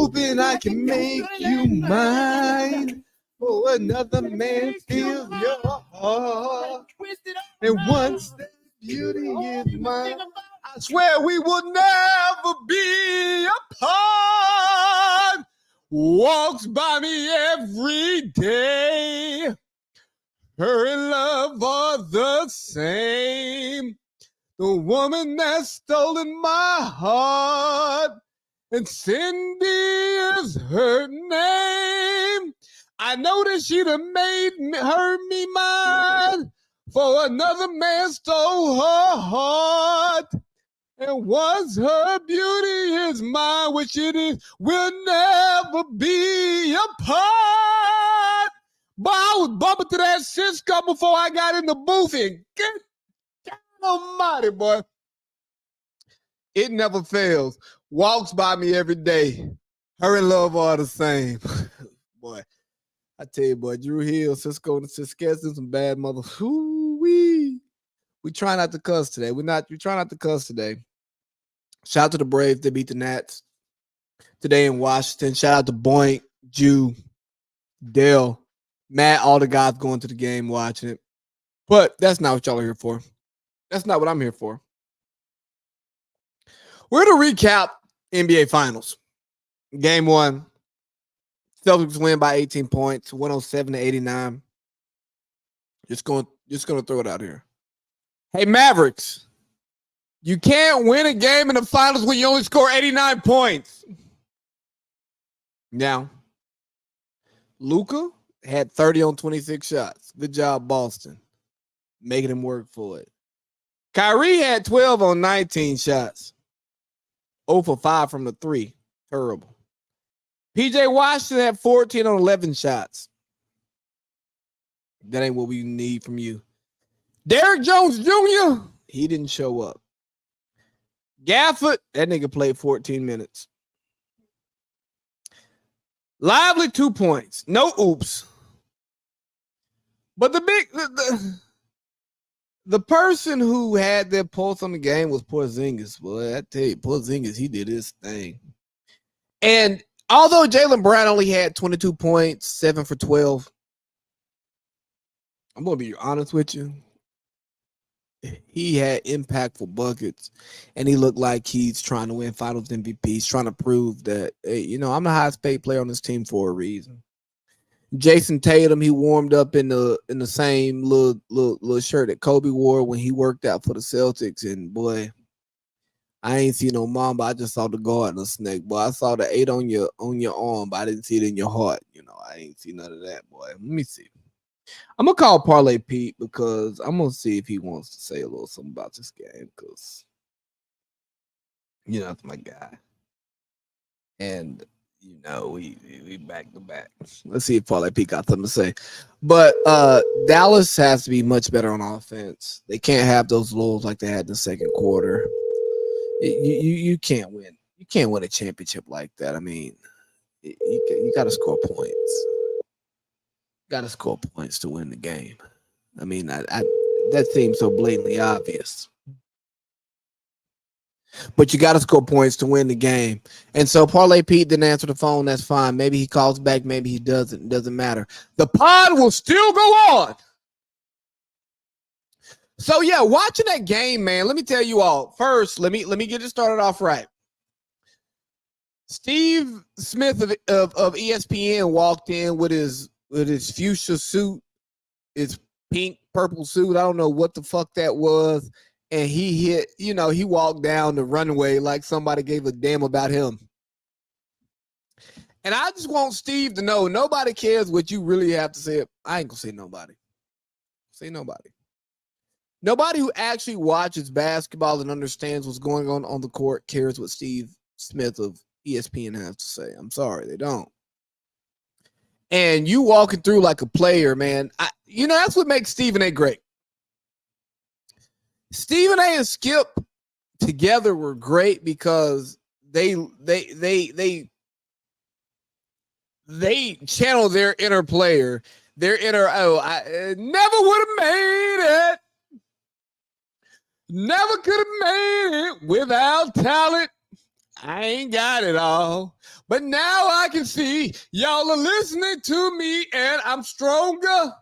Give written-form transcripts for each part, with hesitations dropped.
hoping I can make you mine. For another man steals your heart. And once that beauty is mine, I swear we will never be apart. Walks by me every day. Her and love are the same. The woman that's stolen my heart. And Cindy is her name. I know that she'd have made me mine. For another man stole her heart. And once her beauty is mine, which it is, we'll never be apart. But I was bumping to that Cisco before I got in the booth. And good God almighty, boy. It never fails. Walks by me every day. Her and love are the same. Boy, I tell you, boy, Drew Hill, Cisco, and Cisco, some bad mother. Ooh-wee. We try not to cuss today. We try not to cuss today. Shout out to the Braves. They beat the Nats today in Washington. Shout out to Boink, Jew, Dale, Matt, all the guys going to the game watching it. But that's not what y'all are here for. That's not what I'm here for. We're going to recap NBA Finals. Game 1. Celtics win by 18 points, 107-89. Just going to throw it out here. Hey, Mavericks. You can't win a game in the finals when you only score 89 points. Now, Luka had 30 on 26 shots. Good job, Boston. Making him work for it. Kyrie had 12 on 19 shots. 0 for 5 from the 3. Terrible. PJ Washington had 14 on 11 shots. That ain't what we need from you. Derrick Jones Jr., he didn't show up. Gafford, that nigga played 14 minutes. Lively 2 points. No oops. But the person who had their pulse on the game was Porzingis. Boy, I tell you, Porzingis, he did his thing. And although Jaylen Brown only had 22 points, 7 for 12, I'm going to be honest with you. He had impactful buckets, and he looked like he's trying to win Finals MVP. He's trying to prove that, hey, I'm the highest paid player on this team for a reason. Jason Tatum, he warmed up in the same little shirt that Kobe wore when he worked out for the Celtics, and boy, I ain't see no Mamba. I just saw the guard and the snake. Boy, I saw the 8 on your arm, but I didn't see it in your heart. I ain't see none of that, boy. Let me see. I'm going to call Parlay Pete because I'm going to see if he wants to say a little something about this game because, that's my guy. And, we back to back. Let's see if Parlay Pete got something to say. But Dallas has to be much better on offense. They can't have those lulls like they had in the second quarter. You can't win. You can't win a championship like that. I mean, you got to score points. Got to score points to win the game. I mean, that seems so blatantly obvious. But you got to score points to win the game. And so Parlay Pete didn't answer the phone. That's fine. Maybe he calls back. Maybe he doesn't. It doesn't matter. The pod will still go on. So, yeah, watching that game, man, let me tell you all. First, let me get it started off right. Steve Smith of ESPN walked in with his fuchsia suit, his pink, purple suit. I don't know what the fuck that was. And he hit, he walked down the runway like somebody gave a damn about him. And I just want Steve to know nobody cares what you really have to say. I ain't gonna say nobody. Say nobody. Nobody who actually watches basketball and understands what's going on the court cares what Steve Smith of ESPN has to say. I'm sorry, they don't. And you walking through like a player, man. That's what makes Stephen A great. Stephen A and Skip together were great because they channel their inner player, their inner, I never would have made it. Never could have made it without talent. I ain't got it all, but now I can see y'all are listening to me, and I'm stronger.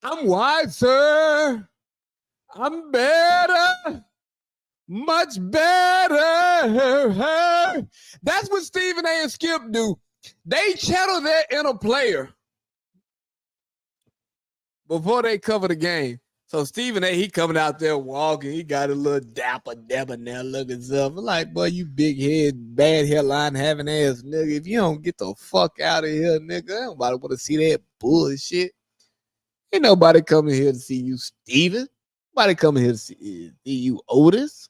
I'm wiser. I'm better. Much better. That's what Stephen A. and Skip do. They channel their inner player before they cover the game. So Stephen A., he coming out there walking. He got a little dapper there looking stuff. Like, boy, you big head, bad hairline having ass nigga. If you don't get the fuck out of here, nigga, nobody want to see that bullshit. Ain't nobody coming here to see you, Stephen. Nobody coming here to see you, Otis.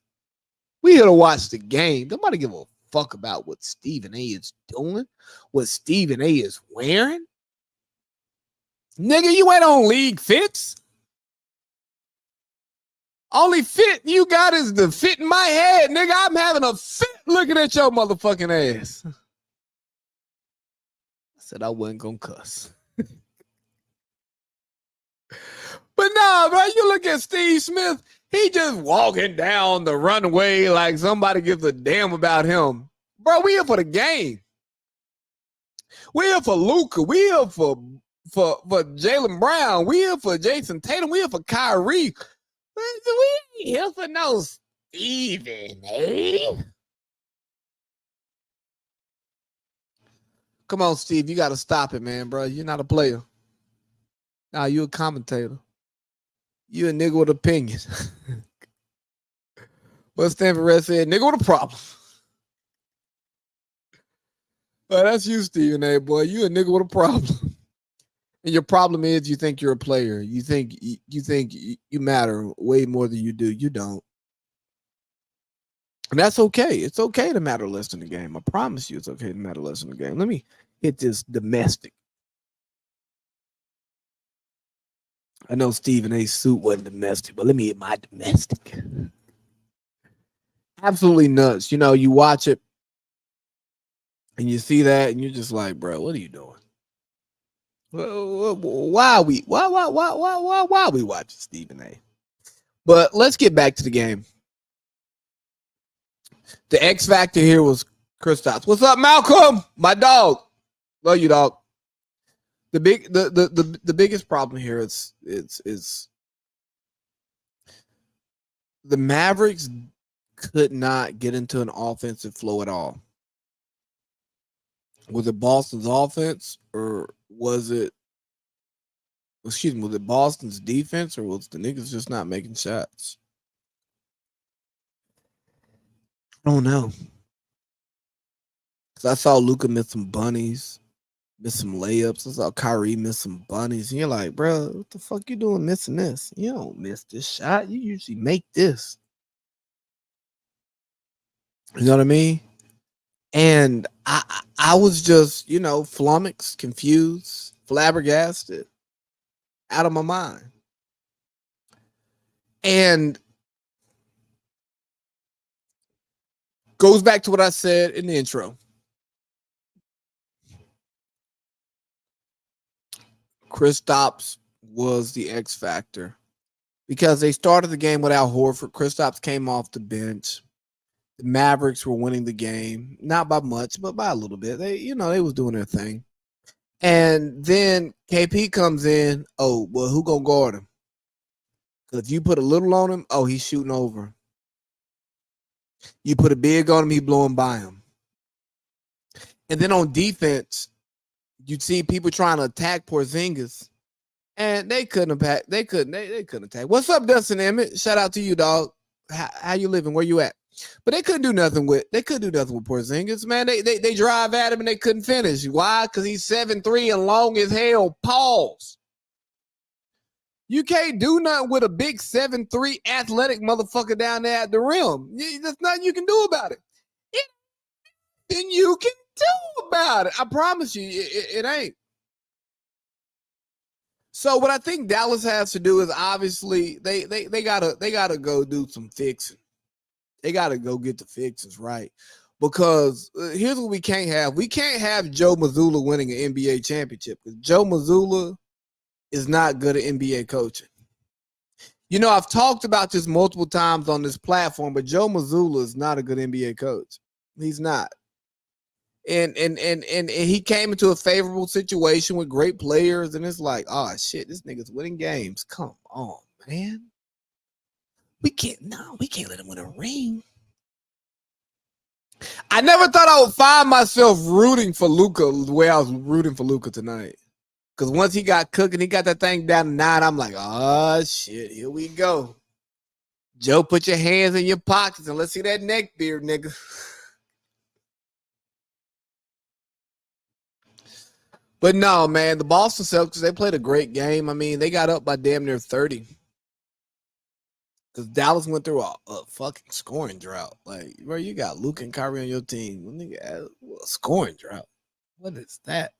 We here to watch the game. Nobody give a fuck about what Stephen A. is doing, what Stephen A. is wearing. Nigga, you ain't on League Fits. Only fit you got is the fit in my head, nigga. I'm having a fit looking at your motherfucking ass. I said I wasn't gonna cuss. But nah, bro, you look at Steve Smith, he just walking down the runway like somebody gives a damn about him. Bro, we here for the game. We here for Luka. We here for Jaylen Brown. We here for Jason Tatum. We here for Kyrie. We ain't here for no Stephen A. Come on, Steve. You got to stop it, man, bro. You're not a player. Nah, you a commentator. You a nigga with opinions. What Stanford Red said, nigga with a problem. Well, that's you, Stephen A, boy. You a nigga with a problem. And your problem is you think you're a player. You think you matter way more than you do. You don't. And that's okay. It's okay to matter less in the game. I promise you it's okay to matter less in the game. Let me hit this domestic. I know Stephen A's suit wasn't domestic, but let me hit my domestic. Absolutely nuts. You know, you watch it and you see that and you're just like, bro, what are you doing? Why are we watching Stephen A? But let's get back to the game. The X factor here was Kristaps. What's up, Malcolm? My dog. Love you, dog. The biggest problem here is the Mavericks could not get into an offensive flow at all. Was it Boston's offense or was it Boston's defense or was the niggas just not making shots? I don't know. Because I saw Luka miss some bunnies, miss some layups. I saw Kyrie miss some bunnies. And you're like, bro, what the fuck you doing missing this? You don't miss this shot. You usually make this. You know what I mean? And I was just, flummoxed, confused, flabbergasted, out of my mind. And goes back to what I said in the intro. Kristaps was the X factor because they started the game without Horford. Kristaps came off the bench. The Mavericks were winning the game, not by much, but by a little bit. They was doing their thing. And then KP comes in. Oh, well, who gonna guard him? Because if you put a little on him, oh, he's shooting over. You put a big on him, he blowing by him. And then on defense, you'd see people trying to attack Porzingis, and they couldn't attack. They couldn't attack. What's up, Dustin Emmett? Shout out to you, dog. How you living? Where you at? But they couldn't do nothing with Porzingis, man. They drive at him and they couldn't finish. Why? Because he's 7'3" and long as hell. Pause. You can't do nothing with a big 7'3" athletic motherfucker down there at the rim. There's nothing you can do about it. Then you can do about it. I promise you, it ain't. So what I think Dallas has to do is obviously they gotta go do some fixing. They gotta go get the fixes right, because here's what we can't have. We can't have Joe Mazzulla winning an NBA championship because Joe Mazzulla is not good at NBA coaching. You know, I've talked about this multiple times on this platform, but Joe Mazzulla is not a good NBA coach. He's not. And he came into a favorable situation with great players, and it's like, oh shit, this nigga's winning games. Come on, man. We can't let him win a ring. I never thought I would find myself rooting for Luka the way I was rooting for Luka tonight. Because once he got cooking, he got that thing down to 9. I'm like, oh shit, here we go. Joe, put your hands in your pockets and let's see that neck beard, nigga. But no, man, the Boston Celtics, they played a great game. I mean, they got up by damn near 30. Because Dallas went through a fucking scoring drought. Like, bro, you got Luke and Kyrie on your team. Nigga, a scoring drought. What is that?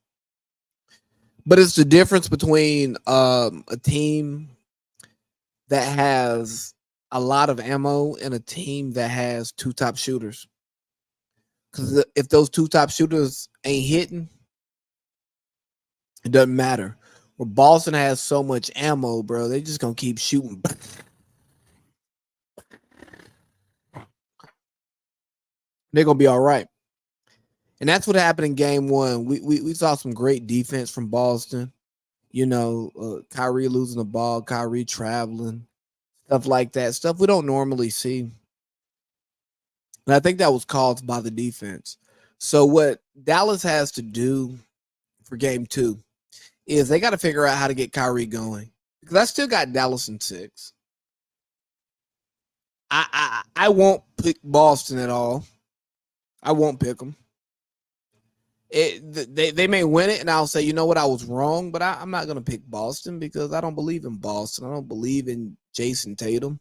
But it's the difference between a team that has a lot of ammo and a team that has 2 top shooters. Because if those 2 top shooters ain't hitting, it doesn't matter. Where Boston has so much ammo, bro, they just gonna keep shooting. They're gonna be all right. And that's what happened in game 1. We saw some great defense from Boston. You know, Kyrie losing the ball, Kyrie traveling, stuff like that. Stuff we don't normally see. And I think that was caused by the defense. So what Dallas has to do for game 2 is they got to figure out how to get Kyrie going. Because I still got Dallas in 6. I won't pick Boston at all. I won't pick them. They may win it, and I'll say, you know what, I was wrong, but I'm not going to pick Boston because I don't believe in Boston. I don't believe in Jason Tatum.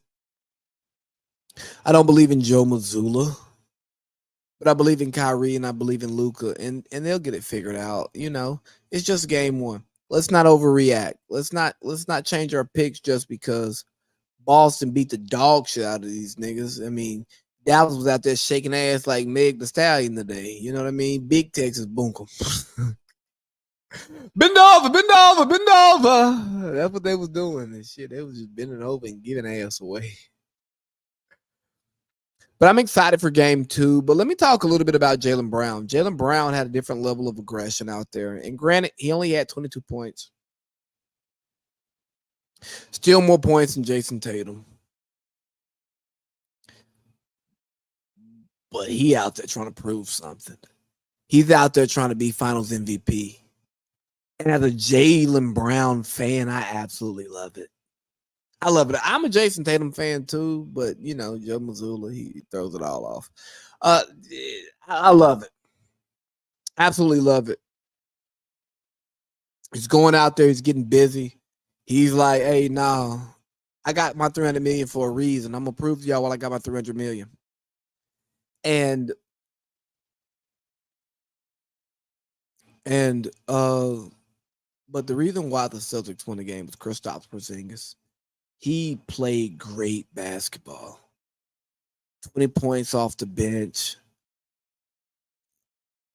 I don't believe in Joe Mazzulla. But I believe in Kyrie and I believe in Luka, and they'll get it figured out. You know, it's just game 1. Let's not overreact. Let's not change our picks just because Boston beat the dog shit out of these niggas. I mean, Dallas was out there shaking ass like Meg the Stallion today. You know what I mean? Big Texas Bunkum. Bend over. That's what they was doing and shit. They was just bending over and giving ass away. But I'm excited for game 2. But let me talk a little bit about Jaylen Brown. Jaylen Brown had a different level of aggression out there. And granted, he only had 22 points. Still more points than Jason Tatum. But he out there trying to prove something. He's out there trying to be finals MVP. And as a Jaylen Brown fan, I absolutely love it. I love it. I'm a Jason Tatum fan too, but you know, Joe Mazzulla, he throws it all off. I love it. Absolutely love it. He's going out there, he's getting busy. He's like, hey, nah, I got my 300 million for a reason. I'm gonna prove to y'all while I got my 300 million. And but the reason why the Celtics won the game was Kristaps Porzingis. He played great basketball. 20 points off the bench.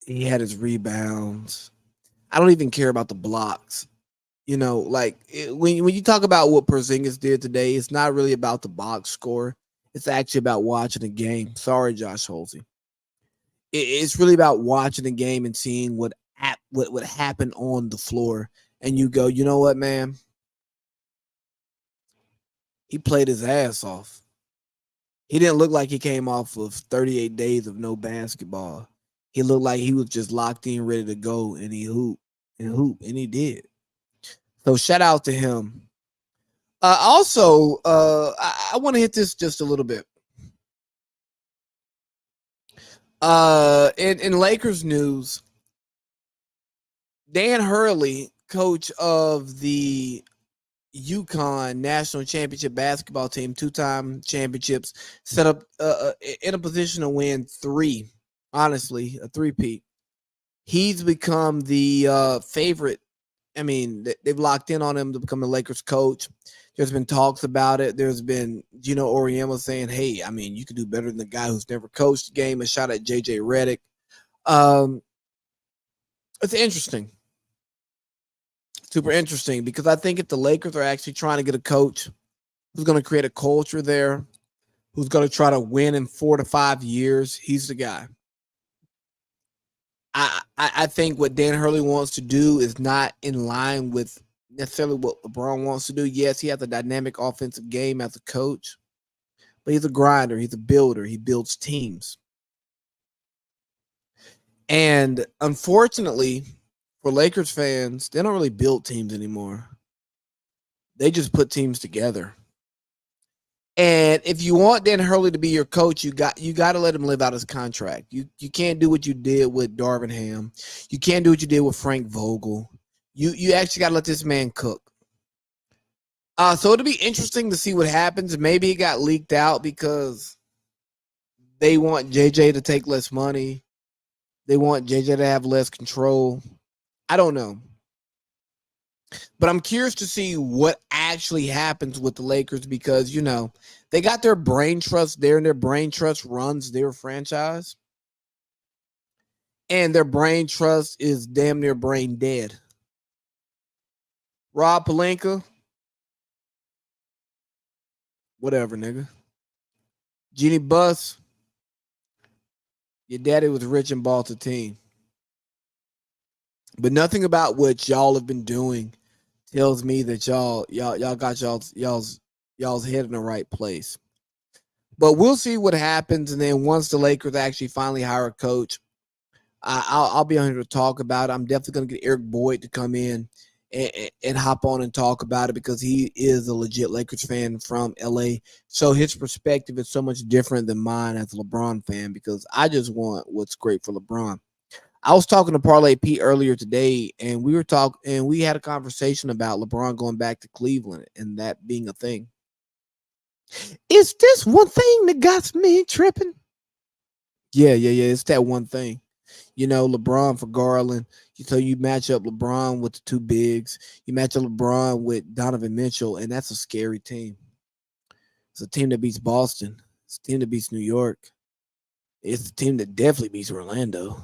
He had his rebounds. I don't even care about the blocks. You know, like when you talk about what Porzingis did today, it's not really about the box score. It's actually about watching the game. Sorry, Josh Holsey. It's really about watching the game and seeing what happened on the floor. And you go, you know what, man? He played his ass off. He didn't look like he came off of 38 days of no basketball. He looked like he was just locked in, ready to go, and he hooped, and he did. So shout out to him. Also, I want to hit this just a little bit. In Lakers news, Dan Hurley, coach of the UConn national championship basketball team, 2-time championships, set up in a position to win 3. Honestly, a 3-peat. He's become the favorite. I mean, they've locked in on him to become the Lakers coach. There's been talks about it. There's been Gino Auriemma saying, hey, I mean, you could do better than the guy who's never coached the game. A shot at JJ Redick. It's interesting. Super interesting, because I think if the Lakers are actually trying to get a coach who's going to create a culture there, who's going to try to win in 4 to 5 years, he's the guy. I think what Dan Hurley wants to do is not in line with necessarily what LeBron wants to do. Yes, he has a dynamic offensive game as a coach, but he's a grinder. He's a builder. He builds teams. And unfortunately, for Lakers fans, they don't really build teams anymore. They just put teams together. And if you want Dan Hurley to be your coach, you got to let him live out his contract. You can't do what you did with Darvin Ham. You can't do what you did with Frank Vogel. You actually got to let this man cook. So it'll be interesting to see what happens. Maybe it got leaked out because they want JJ to take less money. They want JJ to have less control. I don't know. But I'm curious to see what actually happens with the Lakers because, they got their brain trust there, and their brain trust runs their franchise. And their brain trust is damn near brain dead. Rob Pelinka, whatever, nigga. Jeannie Buss, your daddy was rich and bought a team. But nothing about what y'all have been doing tells me that y'all got y'all's head in the right place. But we'll see what happens, and then once the Lakers actually finally hire a coach, I'll be on here to talk about it. I'm definitely going to get Eric Boyd to come in and hop on and talk about it because he is a legit Lakers fan from LA. So his perspective is so much different than mine as a LeBron fan because I just want what's great for LeBron. I was talking to Parlay Pete earlier today, and we had a conversation about LeBron going back to Cleveland and that being a thing. Is this one thing that got me tripping? Yeah. It's that one thing. LeBron for Garland. So you match up LeBron with the two bigs. You match up LeBron with Donovan Mitchell, and that's a scary team. It's a team that beats Boston. It's a team that beats New York. It's a team that definitely beats Orlando.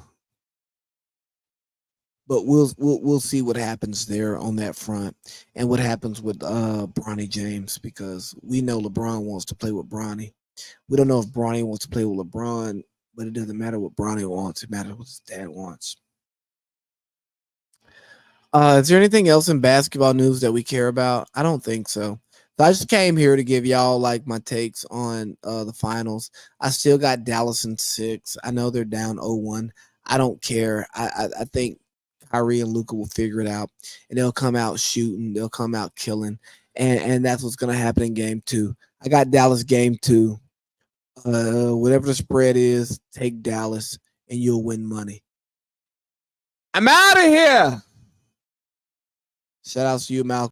But we'll see what happens there on that front and what happens with Bronny James because we know LeBron wants to play with Bronny. We don't know if Bronny wants to play with LeBron, but it doesn't matter what Bronny wants. It matters what his dad wants. Is there anything else in basketball news that we care about? I don't think so. So I just came here to give y'all like my takes on the finals. I still got Dallas in 6. I know they're down 0-1. I don't care. I think Kyrie and Luka will figure it out, and they'll come out shooting. They'll come out killing, and that's what's going to happen in game 2. I got Dallas game 2. Whatever the spread is, take Dallas, and you'll win money. I'm out of here. Shout out to you, Malcolm.